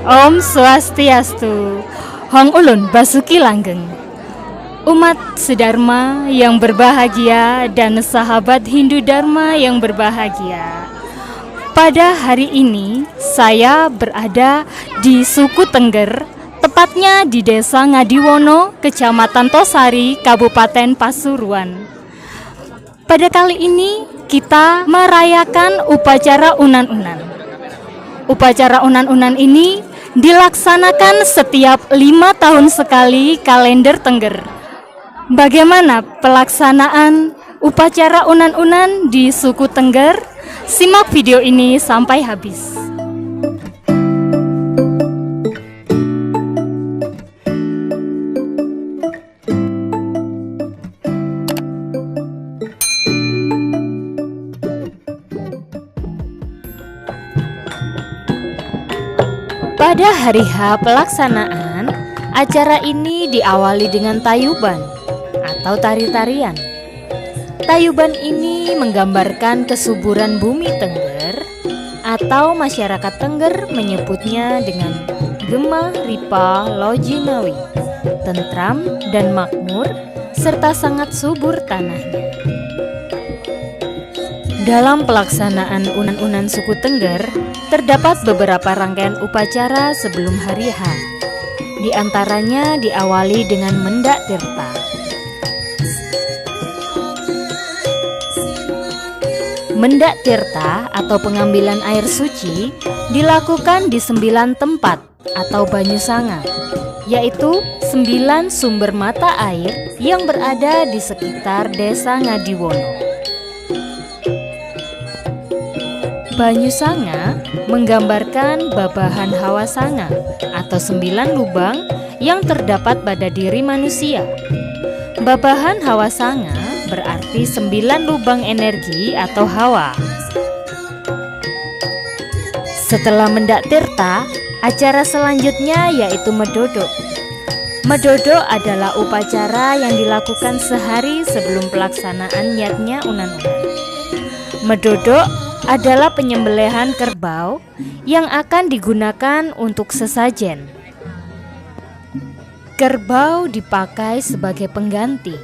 Om Swastiastu. Hong Ulun Basuki Langgeng. Umat sedharma yang berbahagia dan sahabat Hindu Dharma yang berbahagia. Pada hari ini saya berada di suku Tengger, tepatnya di Desa Ngadiwono, Kecamatan Tosari, Kabupaten Pasuruan. Pada kali ini kita merayakan upacara unan-unan. Upacara unan-unan ini dilaksanakan setiap 5 tahun sekali kalender Tengger. Bagaimana pelaksanaan upacara unan-unan di suku Tengger? Simak video ini sampai habis. Pada hari H pelaksanaan, acara ini diawali dengan tayuban atau tari-tarian. Tayuban ini menggambarkan kesuburan bumi Tengger, atau masyarakat Tengger menyebutnya dengan Gema Ripa Lojinawi, tentram dan makmur, serta sangat subur tanahnya. Dalam pelaksanaan unan-unan suku Tengger, terdapat beberapa rangkaian upacara sebelum hari H. Di antaranya diawali dengan Mendak Tirta. Mendak Tirta atau pengambilan air suci dilakukan di 9 tempat atau banyusanga, yaitu 9 sumber mata air yang berada di sekitar Desa Ngadiwono. Banyusanga menggambarkan babahan hawasanga atau 9 lubang yang terdapat pada diri manusia. Babahan hawasanga berarti 9 lubang energi atau hawa. Setelah Mendak Tirta, acara selanjutnya yaitu Medodo. Medodo adalah upacara yang dilakukan sehari sebelum pelaksanaan niatnya unan-unan. Medodo adalah penyembelihan kerbau yang akan digunakan untuk sesajen. Kerbau dipakai sebagai pengganti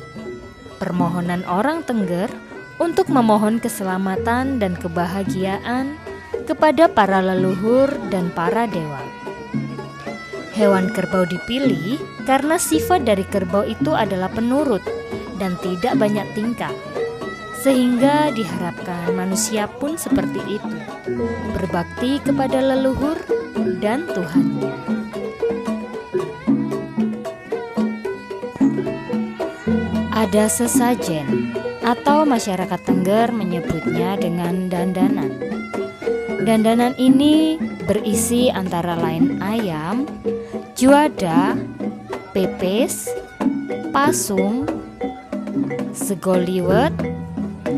permohonan orang Tengger untuk memohon keselamatan dan kebahagiaan kepada para leluhur dan para dewa. Hewan kerbau dipilih karena sifat dari kerbau itu adalah penurut dan tidak banyak tingkah, sehingga diharapkan manusia pun seperti itu, berbakti kepada leluhur dan Tuhannya. Ada sesajen atau masyarakat Tengger menyebutnya dengan dandanan. Dandanan ini berisi antara lain ayam, juada, pepes, pasung, sego liwet,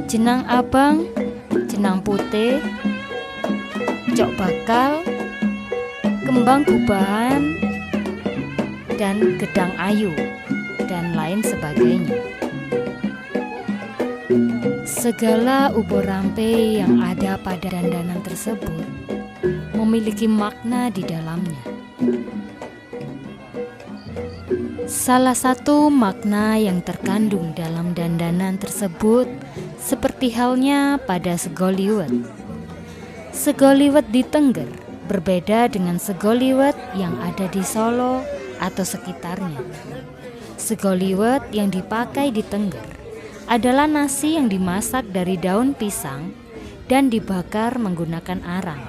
jenang abang, jenang putih, cok bakal, kembang gubahan, dan gedang ayu, dan lain sebagainya. Segala ubur rampe yang ada pada dandanan tersebut memiliki makna di dalamnya. Salah satu makna yang terkandung dalam dandanan tersebut seperti halnya pada sego liwet. Sego liwet di Tengger berbeda dengan sego liwet yang ada di Solo atau sekitarnya. Sego liwet yang dipakai di Tengger adalah nasi yang dimasak dari daun pisang dan dibakar menggunakan arang.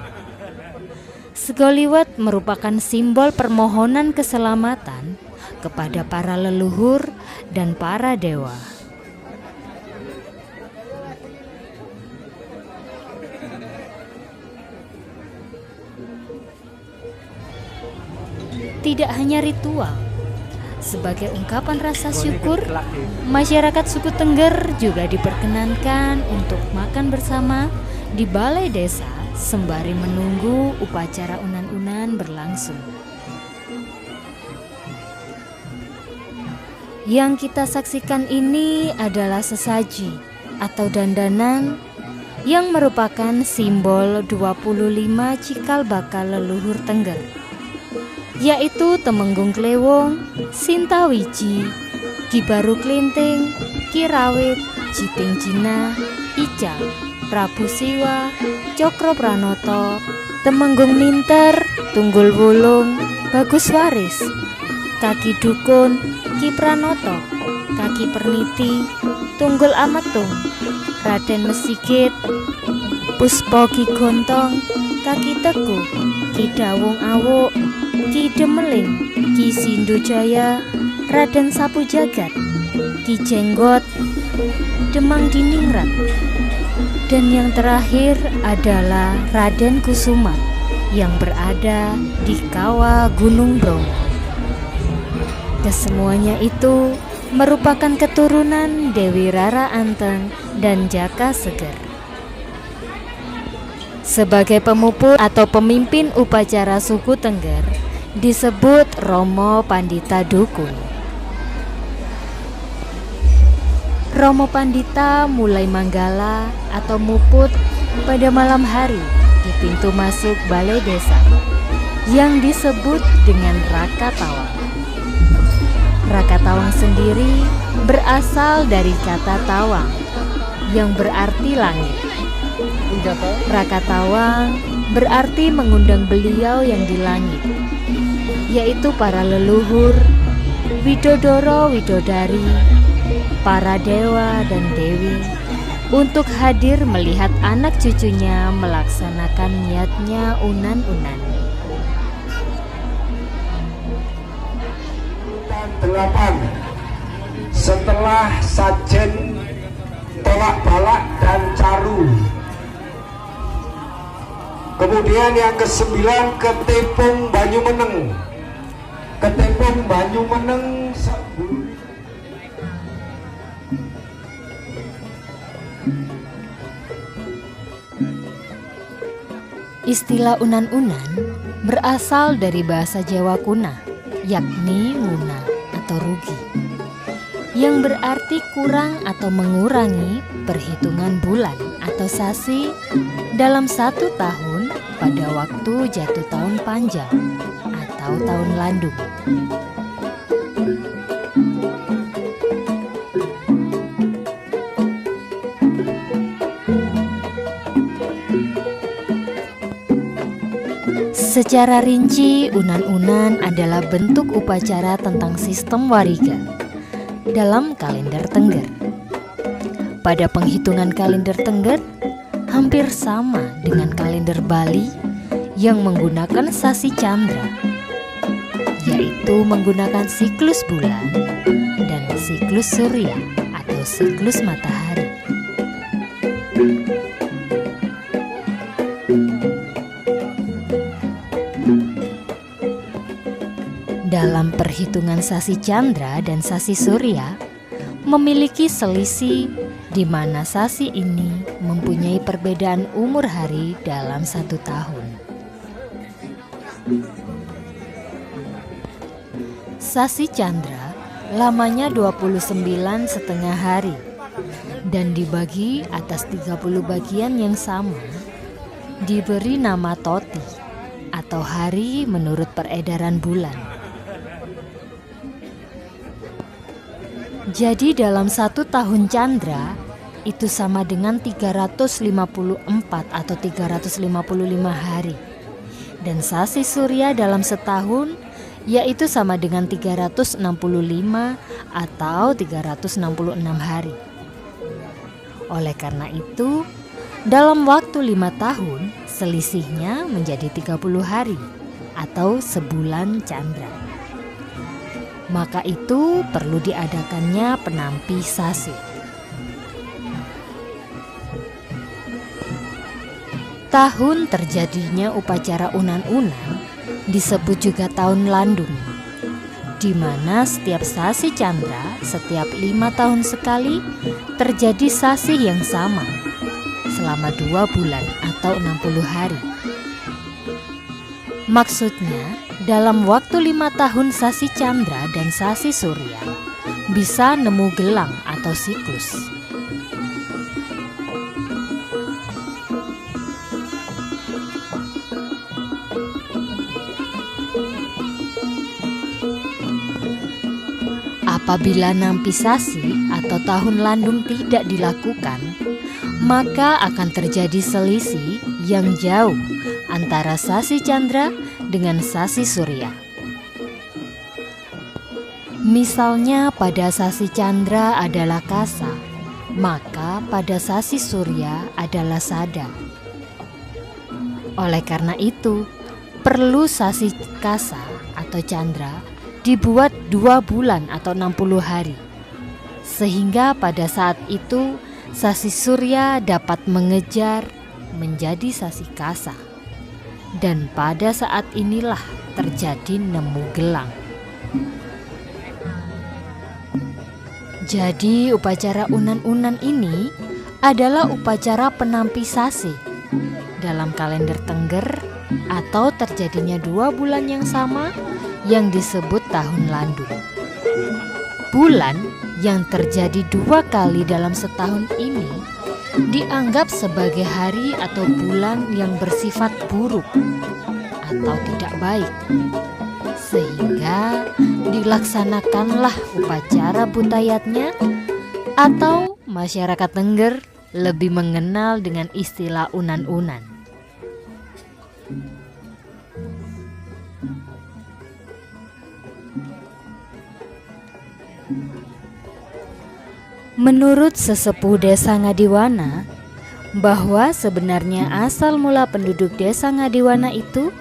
Sego liwet merupakan simbol permohonan keselamatan kepada para leluhur dan para dewa. Tidak hanya ritual, sebagai ungkapan rasa syukur, masyarakat suku Tengger juga diperkenankan untuk makan bersama di balai desa sembari menunggu upacara unan-unan berlangsung. Yang kita saksikan ini adalah sesaji atau dandanan yang merupakan simbol 25 cikal bakal leluhur Tengger. yaitu Temenggung Klewong, Sintawiji, Ki Baru Klinting, Ki Rawit, Jiting Jina, Ical, Prabu Siwa, Cokro Pranoto, Temenggung Minter, Tunggul Wulung, Bagus Waris, Kaki Dukun, Ki Pranoto, Kaki Perniti, Tunggul Ametung, Raden Mesigit, Puspa Ki Gontong, Kaki Teguh, Ki Dawung Awuk, Ki Demeling, Ki Sindojaya, Raden Sapu Jagat, Ki Jenggot, Demang Diningrat. Dan yang terakhir adalah Raden Kusuma yang berada di kawah Gunung Bromo. Kesemuanya itu merupakan keturunan Dewi Rara Anteng dan Jaka Seger. Sebagai pemuput atau pemimpin upacara suku Tengger disebut Romo Pandita Dukun. Romo Pandita mulai manggala atau muput pada malam hari di pintu masuk balai desa yang disebut dengan Raka Tawang. Raka Tawang sendiri berasal dari kata tawang yang berarti langit. Raka Tawang berarti mengundang beliau yang di langit, yaitu para leluhur, widodoro widodari, para dewa dan dewi untuk hadir melihat anak cucunya melaksanakan niatnya unan-unan. 8. Setelah sajen tolak balak dan caru. Kemudian yang ke-9 ketepung Banyumeneng. Ketepung Banyumeneng Istilah unan-unan berasal dari bahasa Jawa kuna, yakni nguna atau rugi, yang berarti kurang atau mengurangi perhitungan bulan atau sasi dalam satu tahun pada waktu jatuh tahun panjang atau tahun landung. Secara rinci, unan-unan adalah bentuk upacara tentang sistem wariga dalam kalender Tengger. Pada penghitungan kalender Tengger, hampir sama dengan kalender Bali yang menggunakan sasi candra, yaitu menggunakan siklus bulan dan siklus surya atau siklus matahari. Dalam perhitungan sasi candra dan sasi surya memiliki selisih di mana sasi ini mempunyai perbedaan umur hari dalam satu tahun. Sasi candra lamanya 29,5 hari dan dibagi atas 30 bagian yang sama, diberi nama toti atau hari menurut peredaran bulan. Jadi dalam satu tahun candra itu sama dengan 354 atau 355 hari. Dan sasi surya dalam setahun yaitu sama dengan 365 atau 366 hari. Oleh karena itu, dalam waktu 5 tahun selisihnya menjadi 30 hari atau sebulan candra. Maka itu perlu diadakannya penampi sasi. Tahun terjadinya upacara unan-unan disebut juga tahun landung, di mana setiap sasi candra setiap 5 tahun sekali terjadi sasi yang sama selama 2 bulan atau 60 hari. Maksudnya, dalam waktu 5 tahun sasi candra dan sasi surya bisa nemu gelang atau siklus. Apabila nampi sasi atau tahun landung tidak dilakukan, maka akan terjadi selisih yang jauh antara sasi candra dengan sasi surya. Misalnya pada sasi candra adalah kasa, maka pada sasi surya adalah sada. Oleh karena itu, perlu sasi kasa atau candra dibuat 2 bulan atau 60 hari, sehingga pada saat itu sasi surya dapat mengejar menjadi sasi kasa. Dan pada saat inilah terjadi nemu gelang. Jadi upacara unan-unan ini adalah upacara penampi sasi dalam kalender Tengger, atau terjadinya 2 bulan yang sama yang disebut tahun landung. Bulan yang terjadi 2 kali dalam setahun ini dianggap sebagai hari atau bulan yang bersifat buruk atau tidak baik, sehingga dilaksanakanlah upacara butayatnya, atau masyarakat Tengger lebih mengenal dengan istilah unan-unan. Menurut sesepuh Desa Ngadiwana, bahwa sebenarnya asal mula penduduk Desa Ngadiwana itu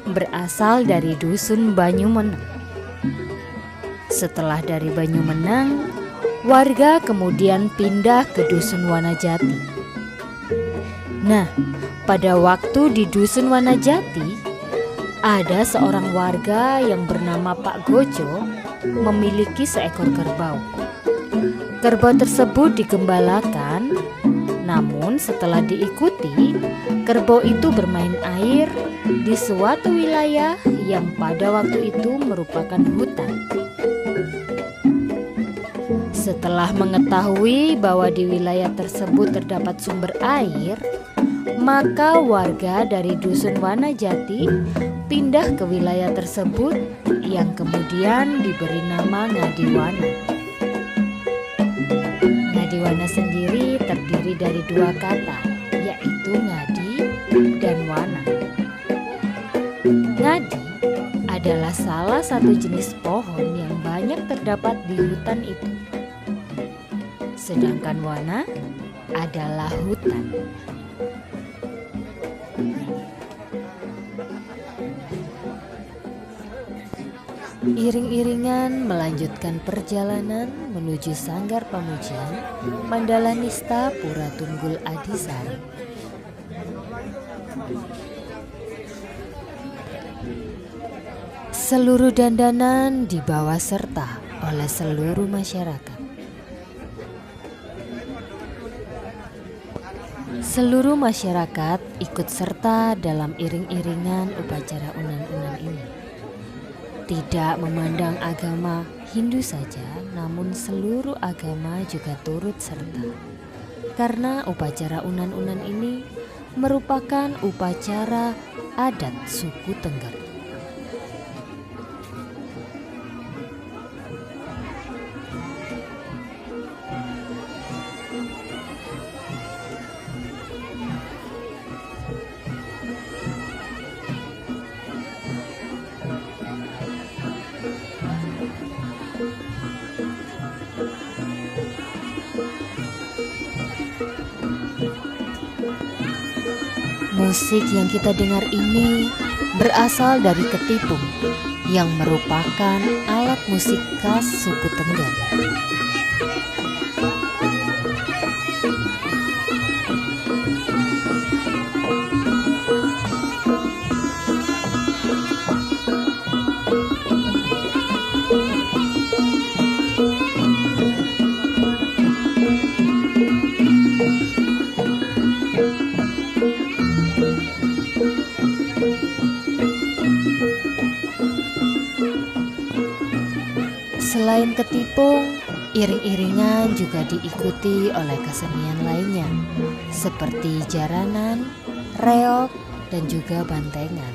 berasal dari dusun Banyumeneng. Setelah dari Banyumeneng, warga kemudian pindah ke dusun Wanajati. Nah, pada waktu di dusun Wanajati, ada seorang warga yang bernama Pak Gojo memiliki seekor kerbau. Kerbau tersebut digembalakan, namun setelah diikuti, kerbau itu bermain air di suatu wilayah yang pada waktu itu merupakan hutan. Setelah mengetahui bahwa di wilayah tersebut terdapat sumber air, maka warga dari dusun Wanajati pindah ke wilayah tersebut yang kemudian diberi nama Ngadiwana. Ngadiwana sendiri terdiri dari 2 kata, yaitu ngadi dan wana. Ngadi adalah salah satu jenis pohon yang banyak terdapat di hutan itu. Sedangkan wana adalah hutan. Iring-iringan melanjutkan perjalanan menuju Sanggar Pamujian Mandala Nista Pura Tunggul Adisari. Seluruh dandanan dibawa serta oleh seluruh masyarakat. Seluruh masyarakat ikut serta dalam iring-iringan upacara unan-unan ini. Tidak memandang agama Hindu saja, namun seluruh agama juga turut serta. Karena upacara unan-unan ini merupakan upacara adat suku Tengger. Musik yang kita dengar ini berasal dari ketipung, yang merupakan alat musik khas suku Tengger. Selain ketipung, iring-iringan juga diikuti oleh kesenian lainnya seperti jaranan, reog, dan juga bantengan.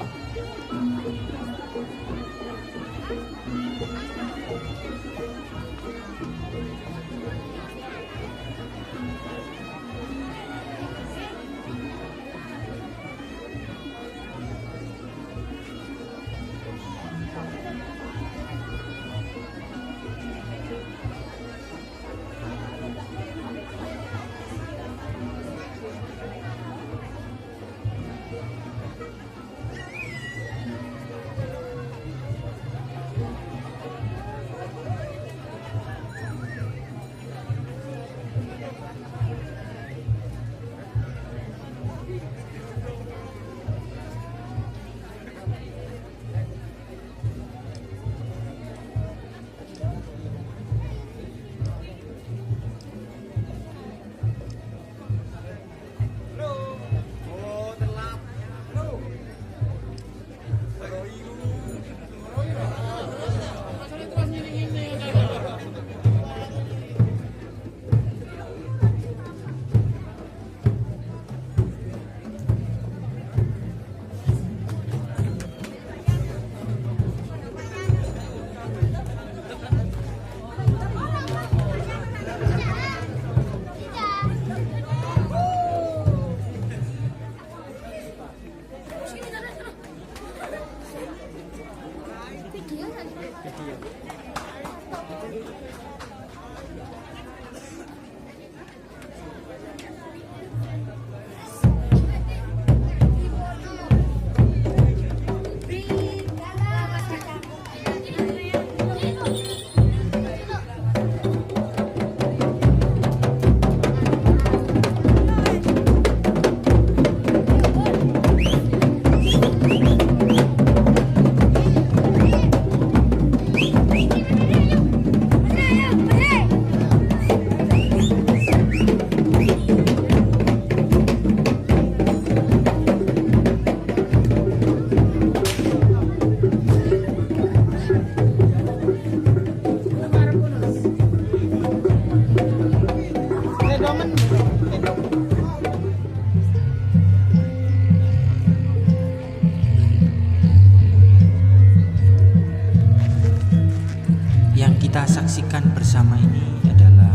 Yang kita saksikan bersama ini adalah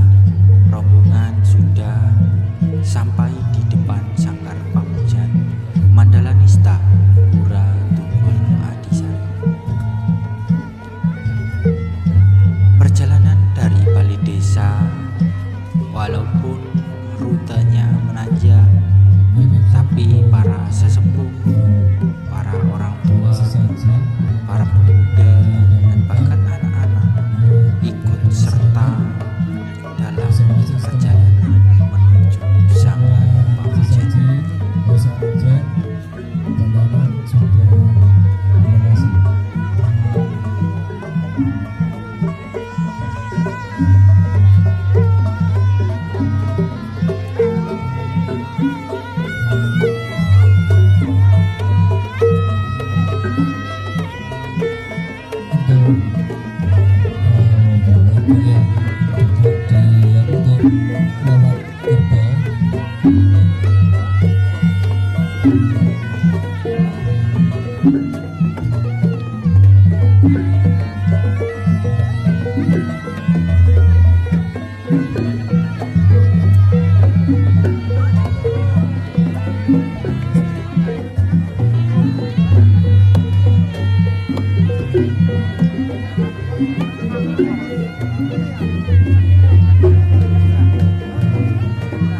rombongan sudah sampai di depan Sanggar Pamujan Mandalanista Pura Tunggul Adisari. Perjalanan dari Balai Desa, walaupun rutenya menanjak, tapi para sesepuh, para orang tua, para pemuda, dan bahkan anak-anak ikut serta dalam perjalanan menuju Sanggar Pamujan.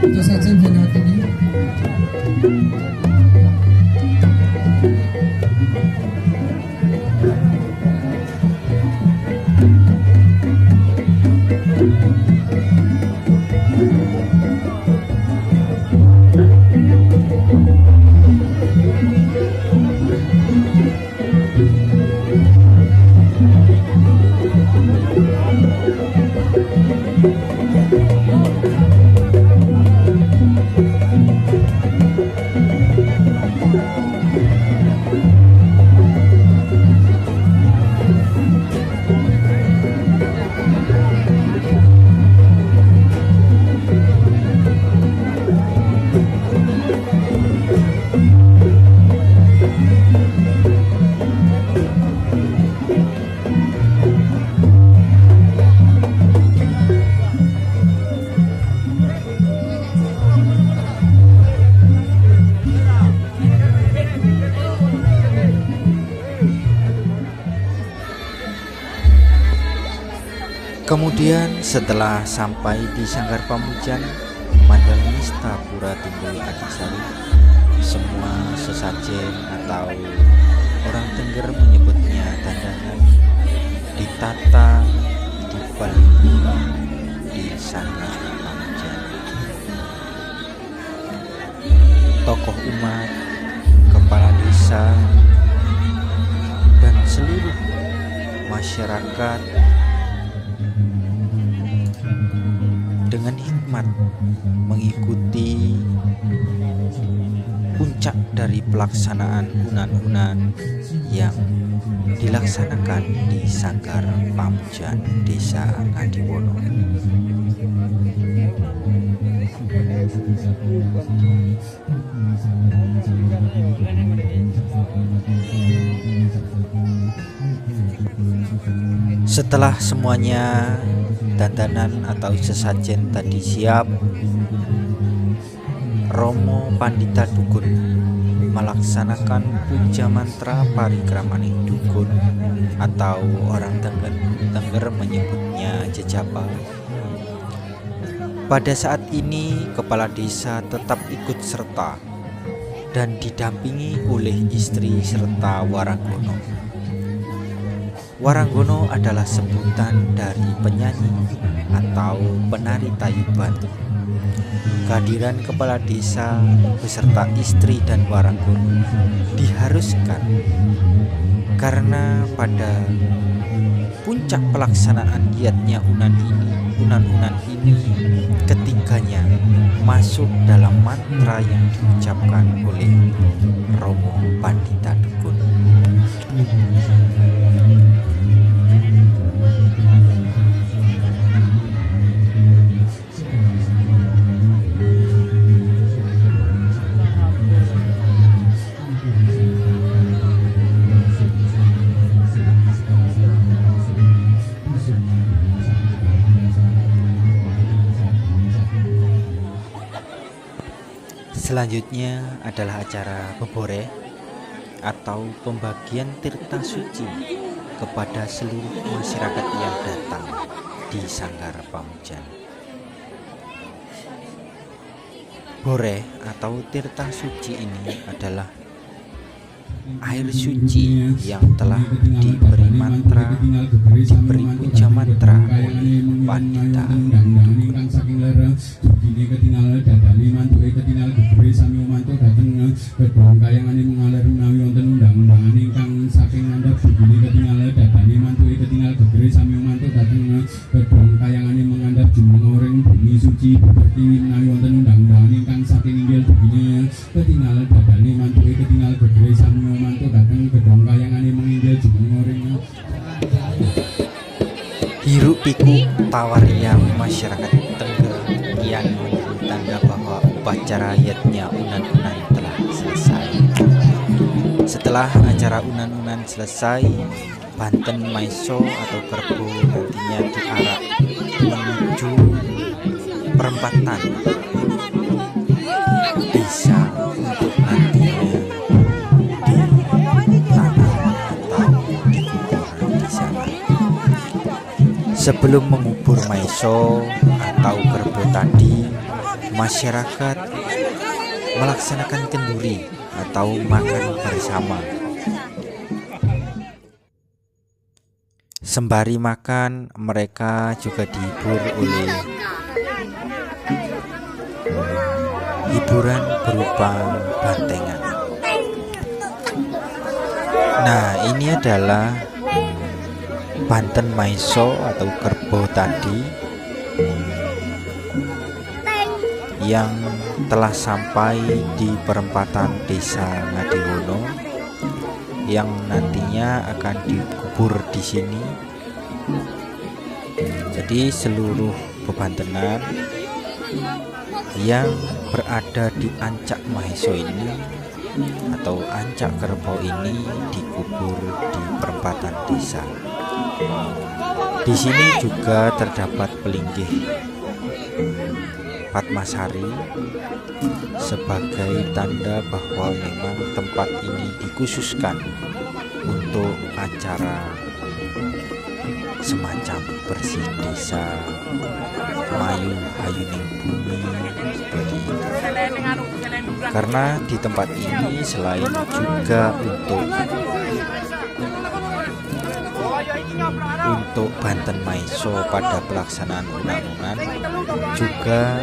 Itu saja untuk hari ini. Kemudian setelah sampai di Sanggar Pamujan Mandalanista Pura Tunggul Adisari, semua sesajen atau orang Tengger menyebutnya dandanan ditata di Bali di Sanggar Pamujan. Tokoh umat, kepala desa, dan seluruh masyarakat dengan hikmat mengikuti puncak dari pelaksanaan unan-unan yang dilaksanakan di Sanggar Pamujan Desa Adiwono. Setelah semuanya dandanan atau sesajen tadi siap, Romo Pandita Dukun melaksanakan puja mantra parikramaning dukun atau orang Tengger menyebutnya jejaba. Pada saat ini kepala desa tetap ikut serta dan didampingi oleh istri serta Waranggono. Waranggono adalah sebutan dari penyanyi atau penari tayuban. Kehadiran kepala desa beserta istri dan Waranggono diharuskan karena pada puncak pelaksanaan giatnya unan-unan ini ketiganya masuk dalam mantra yang diucapkan oleh Romo Pandita Dukun. Selanjutnya adalah acara beboreh atau pembagian tirta suci kepada seluruh masyarakat yang datang di Sanggar Pamujan. Boreh atau tirta suci ini adalah air suci yang telah diberi mantra, diberi puja mantra oleh Pandita Dukun. Begini ketinggal dadani mantuke ketinggal gebere sami mantu dateng gedhong kayangane mengalir menawi wonten undang-undangan ingkang saking ngandhap. Begini ketinggal dadani mantuke ketinggal gebere sami mantu dateng gedhong kayangane mengandhap jumengoring bumi suci pertiwi menawi wonten undang-undangan ingkang saking inggil. Begini ketinggal dadani mantuke ketinggal gebere sami mantu dateng gedhong kayangane menginggil jumengoring. Hiruk pikuk tawariang masyarakat Tengger yang tanda bahwa upacara yatnya unan-unan telah selesai. Setelah acara unan-unan selesai, Banten Maiso atau kerbau nantinya diarak menuju perempatan desa untuk nantinya ditanam atau dikubur di sana. Sebelum mengubur Maiso atau kerbau tadi, masyarakat melaksanakan kenduri atau makan bersama. Sembari makan, mereka juga dihibur oleh hiburan berupa bantengan. Nah, ini adalah Banten Maiso atau kerbau tadi yang telah sampai di perempatan desa Ngadiwono yang nantinya akan dikubur di sini. Jadi seluruh bebantenan yang berada di Ancak Maheso ini atau Ancak Kerbau ini dikubur di perempatan desa. Di sini juga terdapat pelinggih Padmasari sebagai tanda bahwa memang tempat ini dikhususkan untuk acara semacam bersih desa, mayu hayuning bumi seperti itu. Karena di tempat ini selain juga untuk Banten Maiso pada pelaksanaan unan-unan, juga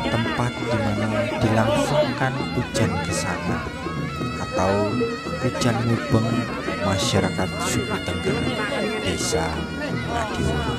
tempat di mana dilangsungkan pujan kesana atau pujan mubeng masyarakat suku Tengger desa Ngadiwono.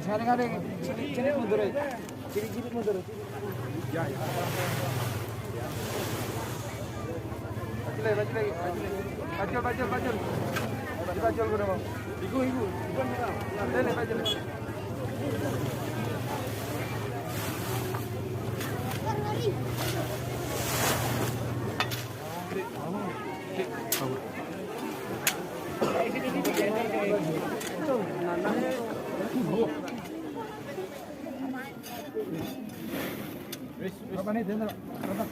Sekali-kali cilik mundur. Cilik mundur. Ya. Bajul. Bajul berapa? Iku. Ini bajul. Apa nih, Dendra? Apa?